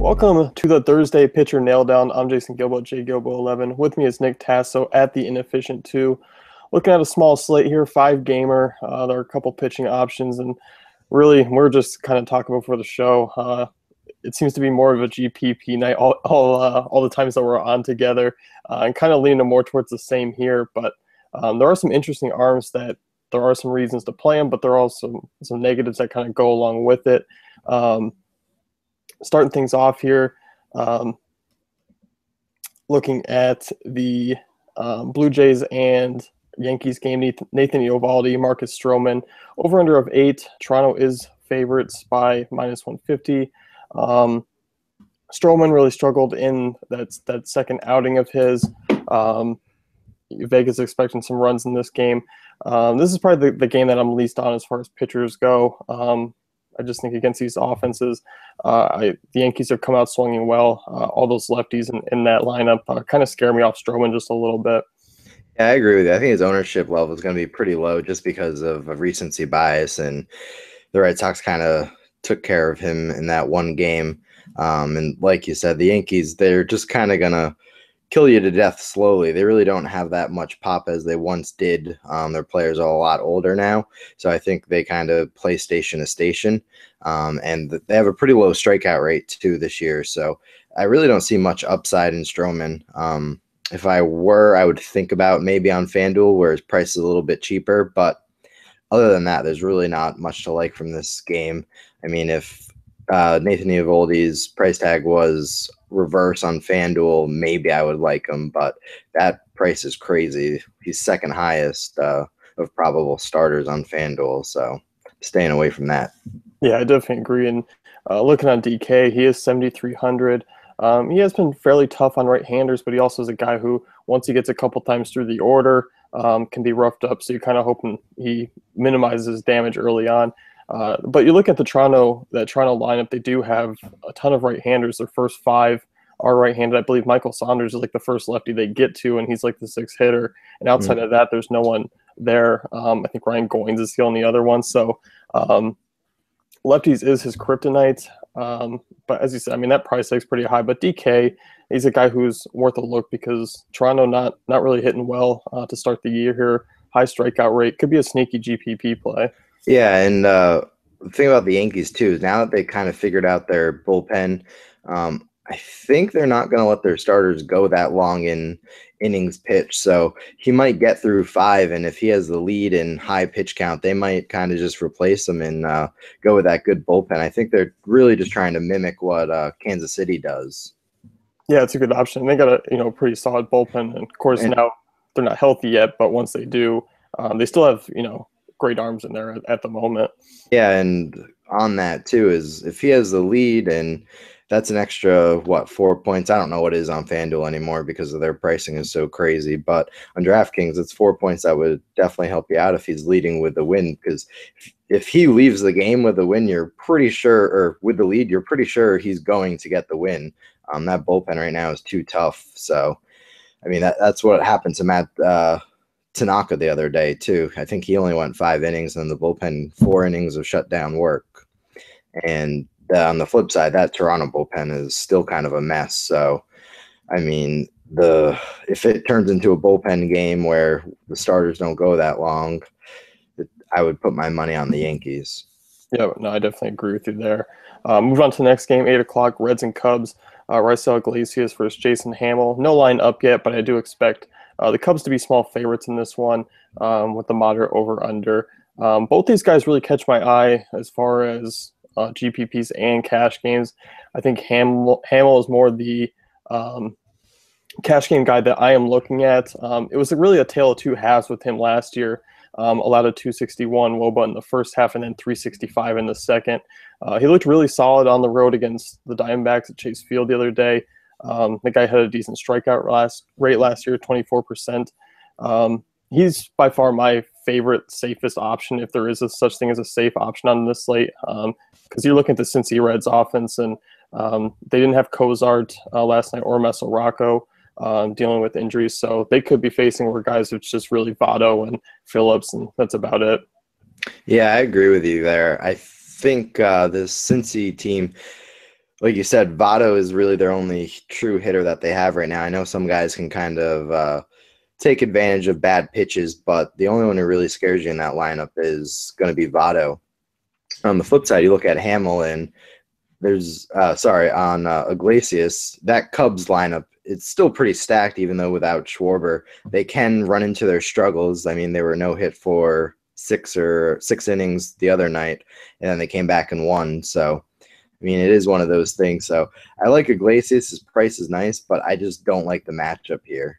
Welcome to the Thursday Pitcher Nail Down. I'm Jason Gilbo, JGilbo11. With me is Nick Tasso at the Inefficient 2. Looking at a small slate here, 5-gamer. There are a couple pitching options, and really, we're just kind of talking before the show. It seems to be more of a GPP night all the times that we're on together, and kind of leaning more towards the same here. But there are some interesting arms that there are some reasons to play them, but there are also some negatives that kind of go along with it. Starting things off here, looking at the Blue Jays and Yankees game, Nathan Eovaldi, Marcus Stroman, over-under of 8. Toronto is favorites by -150. Stroman really struggled in that second outing of his. Vegas expecting some runs in this game. This is probably the game that I'm least on as far as pitchers go. I just think against these offenses, the Yankees have come out swinging well. All those lefties in that lineup kind of scare me off Stroman just a little bit. Yeah, I agree with you. I think his ownership level is going to be pretty low just because of a recency bias, and the Red Sox kind of took care of him in that one game. And like you said, the Yankees, they're just kind of going to kill you to death slowly. They really don't have that much pop as they once did. Their players are a lot older now, so I think they kind of play station to station. And they have a pretty low strikeout rate too this year, so I really don't see much upside in Stroman. If I were, I would think about maybe on FanDuel where his price is a little bit cheaper, but other than that, there's really not much to like from this game. I mean, if Nathan Eovaldi's price tag was reverse on FanDuel, maybe I would like him, but that price is crazy. He's second highest of probable starters on FanDuel, so staying away from that. Yeah, I definitely agree. And looking on DK, he is 7,300. He has been fairly tough on right-handers, but he also is a guy who, once he gets a couple times through the order, can be roughed up. So you're kind of hoping he minimizes damage early on. But you look at that Toronto lineup, they do have a ton of right-handers. Their first 5 are right-handed. I believe Michael Saunders is like the first lefty they get to, and he's like the 6th hitter. And outside of that, there's no one there. I think Ryan Goins is the only other one. So lefties is his kryptonite. But as you said, I mean, that price tag's pretty high. But DK, he's a guy who's worth a look because Toronto not really hitting well to start the year here. High strikeout rate. Could be a sneaky GPP play. Yeah, and the thing about the Yankees, too, is now that they kind of figured out their bullpen, I think they're not going to let their starters go that long in innings pitched. So he might get through 5, and if he has the lead in high pitch count, they might kind of just replace him and go with that good bullpen. I think they're really just trying to mimic what Kansas City does. Yeah, it's a good option. They got a pretty solid bullpen, and of course now they're not healthy yet, but once they do, they still have great arms in there at the moment. Yeah, and on that too is if he has the lead, and that's an extra 4 points. I don't know what it is on FanDuel anymore because of their pricing is so crazy, but on DraftKings it's 4 points that would definitely help you out if he's leading with the win, because if he leaves the game with the win, you're pretty sure, or with the lead, you're pretty sure he's going to get the win. That bullpen right now is too tough. So I mean that's what happened to Matt Tanaka the other day too. I think he only went 5 innings, and the bullpen 4 innings of shutdown work. And on the flip side, that Toronto bullpen is still kind of a mess. So, I mean, if it turns into a bullpen game where the starters don't go that long, I would put my money on the Yankees. Yeah, no, I definitely agree with you there. Move on to the next game, 8 o'clock, Reds and Cubs. Raisel Iglesias versus Jason Hamill. No line up yet, but I do expect the Cubs to be small favorites in this one with the moderate over-under. Both these guys really catch my eye as far as GPPs and cash games. I think Hamill is more the cash game guy that I am looking at. It was really a tale of two halves with him last year. Allowed a 261 WOBA in the first half and then 365 in the second. He looked really solid on the road against the Diamondbacks at Chase Field the other day. The guy had a decent strikeout rate last year, 24%. He's by far my favorite, safest option, if there is a such thing as a safe option on this slate, because you're looking at the Cincy Reds offense, and they didn't have Cozart last night or Mesoraco dealing with injuries, so they could be facing where guys it's just really Votto and Phillips, and that's about it. Yeah, I agree with you there. I think the Cincy team, like you said, Votto is really their only true hitter that they have right now. I know some guys can kind of take advantage of bad pitches, but the only one who really scares you in that lineup is going to be Votto. On the flip side, you look at Hamlin. There's on Iglesias, that Cubs lineup, it's still pretty stacked, even though without Schwarber. They can run into their struggles. I mean, they were no hit for six innings the other night, and then they came back and won. So, I mean, it is one of those things. So I like Iglesias. His price is nice, but I just don't like the matchup here.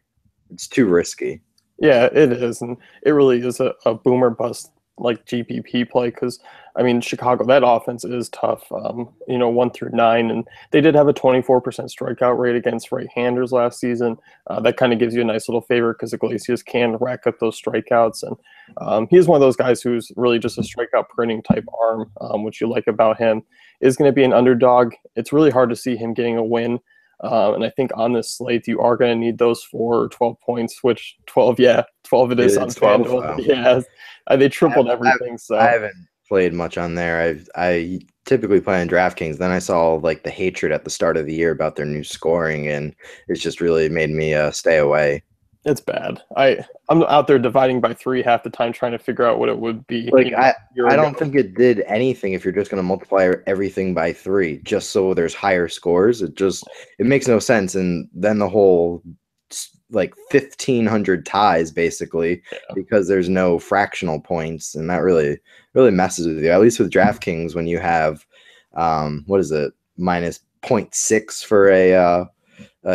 It's too risky. Yeah, it is, and it really is a boomer bust like GPP play because I mean Chicago, that offense is tough. 1 through 9, and they did have a 24% strikeout rate against right-handers last season. That kind of gives you a nice little favor because Iglesias can rack up those strikeouts, and he's one of those guys who's really just a strikeout printing type arm, which you like about him. Is going to be an underdog. It's really hard to see him getting a win. And I think on this slate, you are going to need those 4 or 12 points, which 12, yeah, 12 it is on 12. FanDuel. Oh. Yeah, they tripled everything. So I haven't played much on there. I typically play on DraftKings. Then I saw like the hatred at the start of the year about their new scoring, and it's just really made me stay away. it's bad. I'm out there dividing by 3 half the time trying to figure out what it would be. Like I don't think it did anything if you're just going to multiply everything by 3 just so there's higher scores. It makes no sense. And then the whole like 1,500 ties basically because there's no fractional points, and that really messes with you. At least with DraftKings, when you have what is it, minus 0.6 for a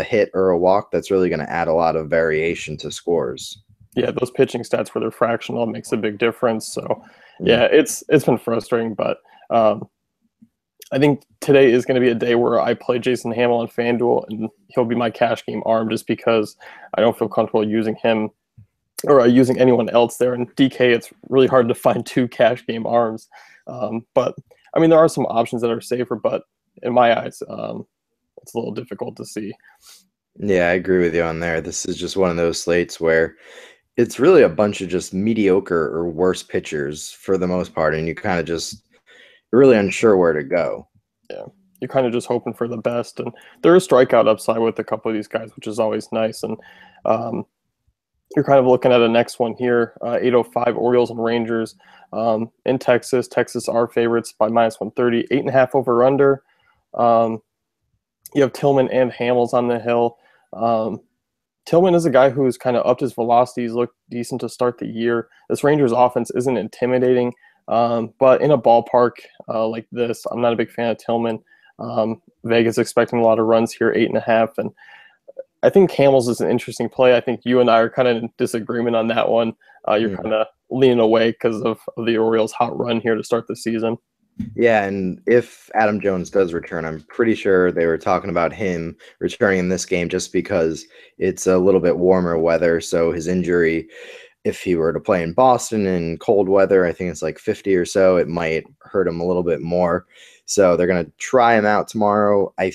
hit or a walk, that's really going to add a lot of variation to scores. Yeah, those pitching stats where they're fractional makes a big difference. So yeah, it's been frustrating, but I think today is going to be a day where I play Jason Hamill on FanDuel, and he'll be my cash game arm just because I don't feel comfortable using him or using anyone else there. And DK, it's really hard to find 2 cash game arms. But I mean, there are some options that are safer, but in my eyes, it's a little difficult to see. Yeah, I agree with you on there. This is just one of those slates where it's really a bunch of just mediocre or worse pitchers for the most part, and you kind of you're really unsure where to go. Yeah, you're kind of just hoping for the best, and there is strikeout upside with a couple of these guys, which is always nice. And you're kind of looking at a next one here, 8:05 Orioles and Rangers in Texas. Texas are favorites by minus 130, 8.5 over under. You have Tillman and Hamels on the hill. Tillman is a guy who's kind of upped his velocity. He's looked decent to start the year. This Rangers offense isn't intimidating, but in a ballpark like this, I'm not a big fan of Tillman. Vegas expecting a lot of runs here, 8.5. And I think Hamels is an interesting play. I think you and I are kind of in disagreement on that one. You're kind of leaning away because of the Orioles' hot run here to start the season. Yeah, and if Adam Jones does return, I'm pretty sure they were talking about him returning in this game just because it's a little bit warmer weather. So his injury, if he were to play in Boston in cold weather, I think it's like 50 or so, it might hurt him a little bit more. So they're going to try him out tomorrow. I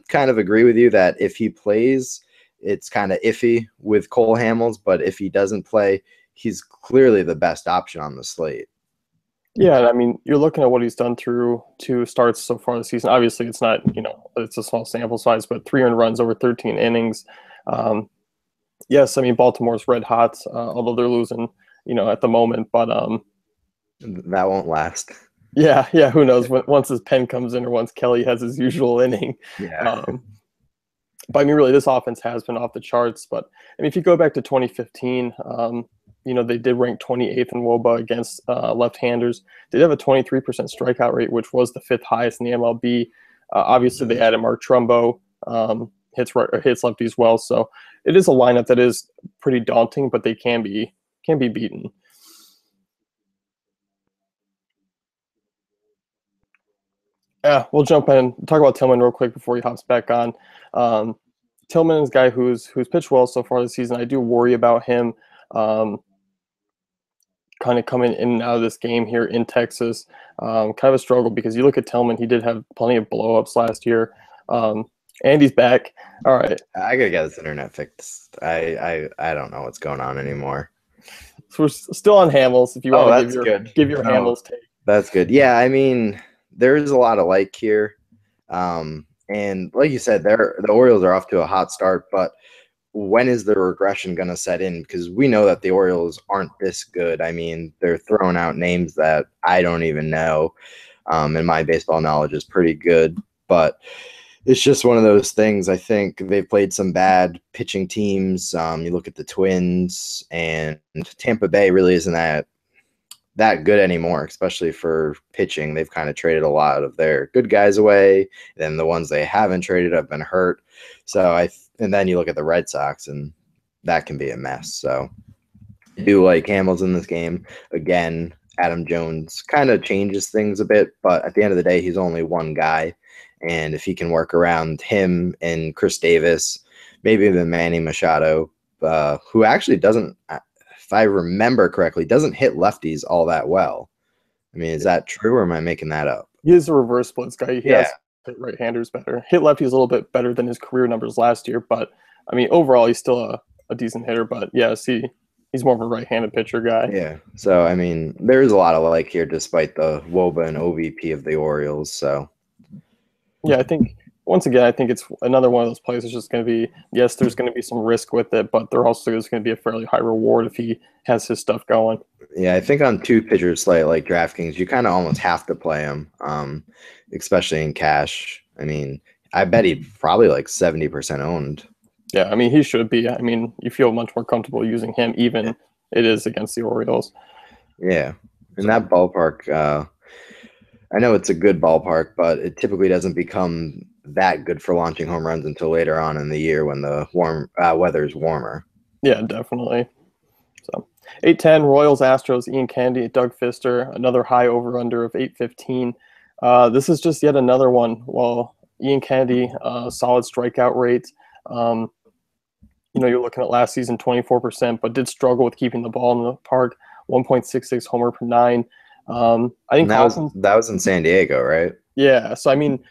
kind of agree with you that if he plays, it's kind of iffy with Cole Hamels, but if he doesn't play, he's clearly the best option on the slate. Yeah, I mean, you're looking at what he's done through 2 starts so far this season. Obviously, it's not, it's a small sample size, but 3 earned runs over 13 innings. Yes, I mean, Baltimore's red hot, although they're losing, at the moment. But that won't last. Yeah, who knows? Once his pen comes in or once Kelly has his usual inning. Yeah. But I mean, really, this offense has been off the charts. But I mean, if you go back to 2015, they did rank 28th in WOBA against left-handers. They did have a 23% strikeout rate, which was the 5th highest in the MLB. Obviously, they added Mark Trumbo, hits lefty as well. So it is a lineup that is pretty daunting, but they can be beaten. Yeah, we'll jump in. Talk about Tillman real quick before he hops back on. Tillman is a guy who's pitched well so far this season. I do worry about him kind of coming in and out of this game here in Texas. Kind of a struggle because you look at Tillman, he did have plenty of blow-ups last year. And he's back. All right. I got to get this internet fixed. I don't know what's going on anymore. So we're still on Hamels if you want to give your Hamels take. That's good. Yeah, I mean, there is a lot of like here. And And like you said, the Orioles are off to a hot start, but when is the regression going to set in? Because we know that the Orioles aren't this good. I mean, they're throwing out names that I don't even know, and my baseball knowledge is pretty good. But it's just one of those things. I think they've played some bad pitching teams. You look at the Twins, and Tampa Bay really isn't that good anymore, especially for pitching. They've kind of traded a lot of their good guys away. Then the ones they haven't traded have been hurt. So and then you look at the Red Sox, and that can be a mess. So I do like Hamels in this game. Again, Adam Jones kind of changes things a bit, but at the end of the day, he's only one guy. And if he can work around him and Chris Davis, maybe even Manny Machado, who actually doesn't, if I remember correctly, doesn't hit lefties all that well. I mean, is that true, or am I making that up? He is a reverse splits guy. He Yeah. has hit right-handers better. Hit lefties a little bit better than his career numbers last year, but I mean, overall, he's still a decent hitter. But yeah, he's more of a right-handed pitcher guy. Yeah. So, I mean, there's a lot of like here despite the WOBA and OVP of the Orioles. So, yeah, I think once again, I think it's another one of those plays that's just going to be, yes, there's going to be some risk with it, but there also is going to be a fairly high reward if he has his stuff going. yeah, I think on two pitcher slate like DraftKings, you kind of almost have to play him, especially in cash. I mean, I bet he's probably like 70% owned. Yeah, I mean, he should be. I mean, you feel much more comfortable using him, even it is against the Orioles. Yeah. In that ballpark, I know it's a good ballpark, but it typically doesn't become that good for launching home runs until later on in the year when the weather's warmer. Yeah, definitely. So 8-10, Royals, Astros, Ian Candy, Doug Fister, another high over-under of 8-15. This is just yet another one. Well, Ian Candy, solid strikeout rate. You're looking at last season 24%, but did struggle with keeping the ball in the park. 1.66 homer per nine. I think that was in San Diego, right? Yeah. So I mean,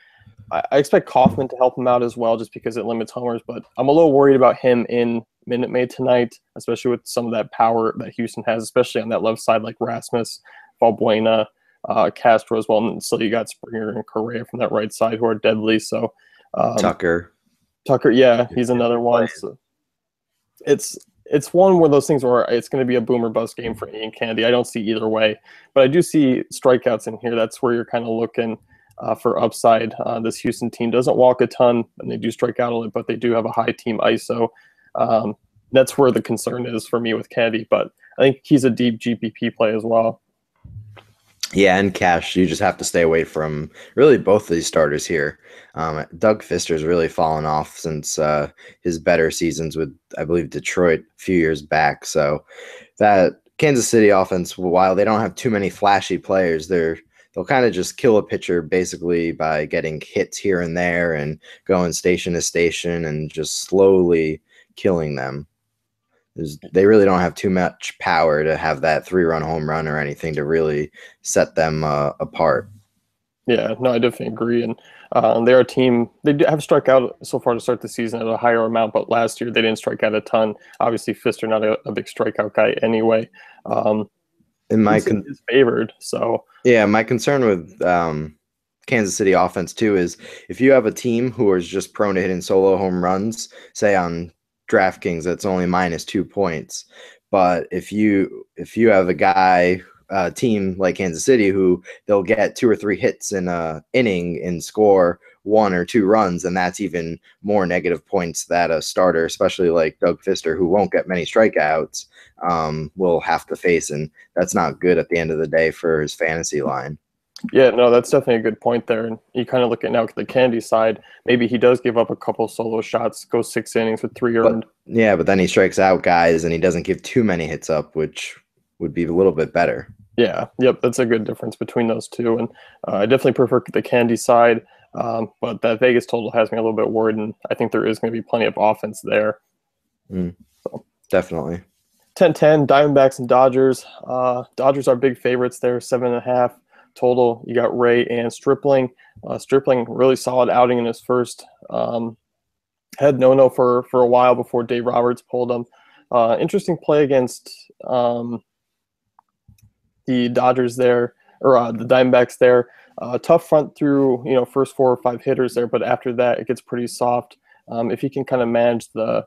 I expect Kaufman to help him out as well, just because it limits homers. But I'm a little worried about him in Minute Maid tonight, especially with some of that power that Houston has, especially on that left side, like Rasmus, Valbuena, Castro as well. And so you got Springer and Correa from that right side who are deadly. So Tucker, yeah, he's another one. So it's one of those things where it's going to be a boom or bust game for Ian Candy. I don't see either way, but I do see strikeouts in here. That's where you're kind of looking for upside. This Houston team doesn't walk a ton, and they do strike out a lot, but they do have a high team ISO. That's where the concern is for me with Candy, but I think he's a deep GPP play as well. Yeah, and cash, you just have to stay away from really both of these starters here. Doug Fister's really fallen off since his better seasons with, I believe, Detroit a few years back. So that Kansas City offense, while they don't have too many flashy players, they'll kind of just kill a pitcher basically by getting hits here and there and going station to station and just slowly killing them. They really don't have too much power to have that 3-run home run or anything to really set them apart. Yeah, no, I definitely agree. And they're a team, they have struck out so far to start the season at a higher amount, but last year they didn't strike out a ton. Obviously, Fister not a big strikeout guy anyway. Is favored. So yeah, my concern with Kansas City offense too is if you have a team who is just prone to hitting solo home runs, say on DraftKings, that's only -2 points. But if you have a team like Kansas City who they'll get 2 or 3 hits in a inning and score 1 or 2 runs, and that's even more negative points that a starter, especially like Doug Fister, who won't get many strikeouts, will have to face, and that's not good at the end of the day for his fantasy line. Yeah, no, that's definitely a good point there. And you kind of look at now the Candy side. Maybe he does give up a couple solo shots, goes 6 innings with 3 earned. But then he strikes out guys, and he doesn't give too many hits up, which would be a little bit better. Yeah, yep, that's a good difference between those two. And I definitely prefer the Candy side, but that Vegas total has me a little bit worried, and I think there is going to be plenty of offense there. So. Definitely. 10-10, Diamondbacks and Dodgers. Dodgers are big favorites there, 7.5. Total. You got Ray and Stripling. Stripling, really solid outing in his first. Had no for a while before Dave Roberts pulled him. Interesting play against the Dodgers there, or the Diamondbacks there. Tough front through, first 4 or 5 hitters there, but after that it gets pretty soft. If he can kind of manage the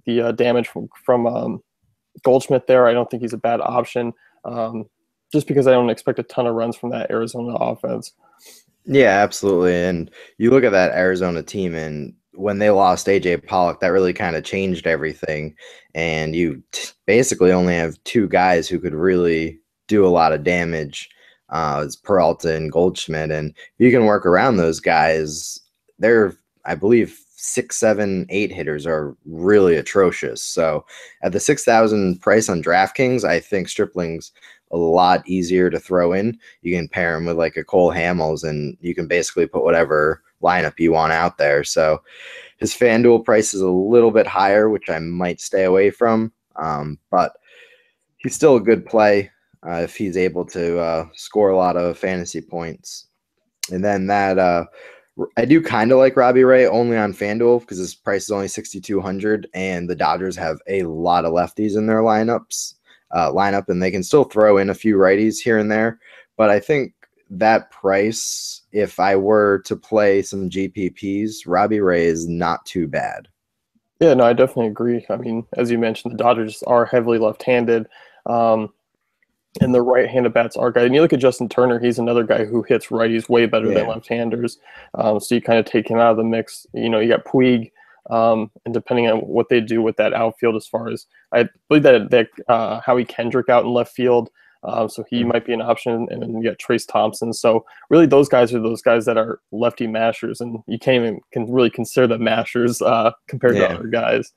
damage from Goldschmidt there, I don't think he's a bad option. Just because I don't expect a ton of runs from that Arizona offense. Yeah, absolutely. And you look at that Arizona team, and when they lost AJ Pollock, that really kind of changed everything. And you basically only have two guys who could really do a lot of damage. It's Peralta and Goldschmidt, and you can work around those guys. They're, I believe, 6, 7, 8 hitters are really atrocious. So at the 6,000 price on DraftKings, I think Stripling's a lot easier to throw in. You can pair him with like a Cole Hamels, and you can basically put whatever lineup you want out there. So his FanDuel price is a little bit higher, which I might stay away from. But he's still a good play if he's able to score a lot of fantasy points. And then I do kind of like Robbie Ray only on FanDuel because his price is only 6,200, and the Dodgers have a lot of lefties in their lineup, and they can still throw in a few righties here and there. But I think that price, if I were to play some GPPs, Robbie Ray is not too bad. Yeah, no, I definitely agree. I mean, as you mentioned, the Dodgers are heavily left-handed, and the right-handed bats are guys. And you look at Justin Turner; he's another guy who hits righties way better than left-handers. So you kind of take him out of the mix. You got Puig. And depending on what they do with that outfield, as far as I believe that Howie Kendrick out in left field, so he might be an option. And then you got Trace Thompson. So really, those guys are those guys that are lefty mashers, and you can't even really consider them mashers compared to other guys.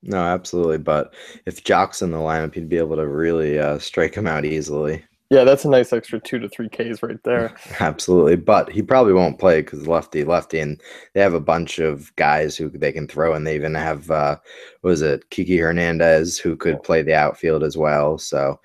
No, absolutely. But if Jock's in the lineup, he'd be able to really strike him out easily. Yeah, that's a nice extra 2 to 3 Ks right there. Absolutely. But he probably won't play because lefty, and they have a bunch of guys who they can throw, and they even have, Kiki Hernandez, who could play the outfield as well. So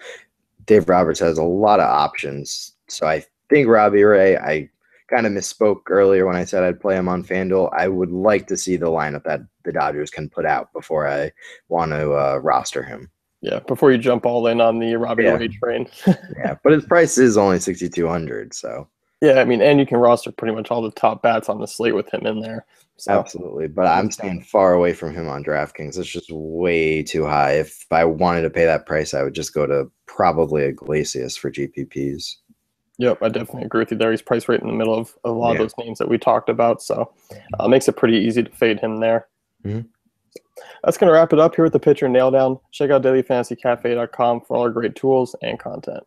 Dave Roberts has a lot of options. So I think Robbie Ray, I kind of misspoke earlier when I said I'd play him on FanDuel. I would like to see the lineup that the Dodgers can put out before I want to roster him. Yeah, before you jump all in on the Robbie Ray train. Yeah, but his price is only 6,200, so. Yeah, I mean, and you can roster pretty much all the top bats on the slate with him in there. So. Absolutely, but I'm staying far away from him on DraftKings. It's just way too high. If I wanted to pay that price, I would just go to probably Iglesias for GPPs. Yep, I definitely agree with you there. He's priced right in the middle of a lot of those names that we talked about, so it makes it pretty easy to fade him there. Mm-hmm. That's going to wrap it up here with the Pitcher Nail Down. Check out dailyfantasycafe.com for all our great tools and content.